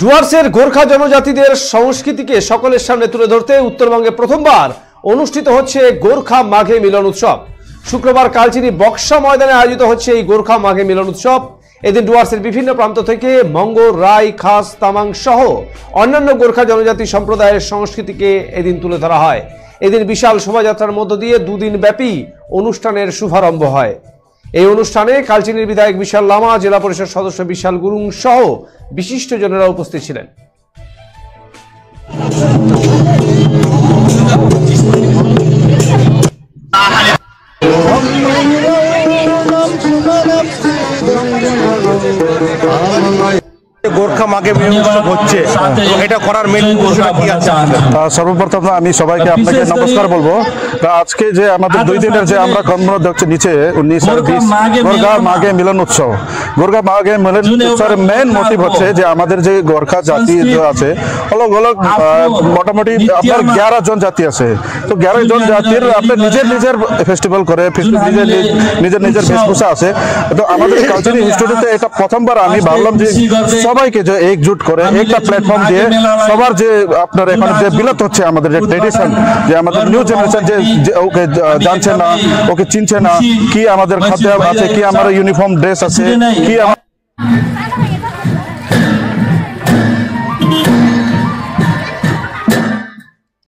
ডুয়ার্সের গোর্খা জনজাতিদের সংস্কৃতিকে সকলের সামনে তুলে ধরতে উত্তরবঙ্গে প্রথমবার অনুষ্ঠিত হচ্ছে গোর্খা মাঘে মিলন উৎসব। শুক্রবার কালচিনি বক্সা ময়দানে আয়োজিত হচ্ছে এই গোর্খা মাঘে মিলন উৎসব। এদিন ডুয়ার্সের বিভিন্ন প্রান্ত থেকে মঙ্গল, রাই, খাস, তামাং সহ অন্যান্য গোর্খা জনজাতি সম্প্রদায়ের সংস্কৃতিকে এদিন তুলে ধরা হয়। এদিন বিশাল শোভাযাত্রার মধ্য দিয়ে দুদিন ব্যাপী অনুষ্ঠানের শুভারম্ভ হয়। এই অনুষ্ঠানে কালচিনির বিধায়ক বিশাল লামা, জেলা পরিষদ সদস্য বিশাল গুরুং সহ বিশিষ্টজনেরা উপস্থিত ছিলেন। গোর্খা মাঘে মিলন উৎসব হচ্ছে, এটা করার মেন উদ্দেশ্যটা কি আছে? সর্বপ্রথম আমি সবাইকে আপনাকে নমস্কার বলবো। আজকে যে আমাদের 2 দিনের যে আমরা কর্ম দেখছি নিচে 19 আর 20 গোর্খা মাঘে মিলন উৎসব। গোর্খা মাঘে মিলন উৎসবের মেন মোটিভ হচ্ছে যে আমাদের যে গোর্খা জাতি আছে অলগ অলগ মোটামুটি আপনার 11 জন জাতি আছে। তো 11 জন জাতির আপনার নিজের ফেস্টিভ্যাল করে, নিজের বেশভূষা আছে। তো আমাদের কালচারাল ইনস্টিটিউটে এটা প্রথমবার আমি ভাবলাম যে সবাইকে যে একজুট করে একটা প্ল্যাটফর্ম দিয়ে সবার যে আপনার এখন যে বিলুপ্ত হচ্ছে আমাদের যে ট্রেডিশন, যে আমাদের নিউ জেনারেশন যে ওকে জানছে না, ওকে চিনছে না, কি আমাদের খাদ্য আছে, কি আমার ইউনিফর্ম ড্রেস আছে, কি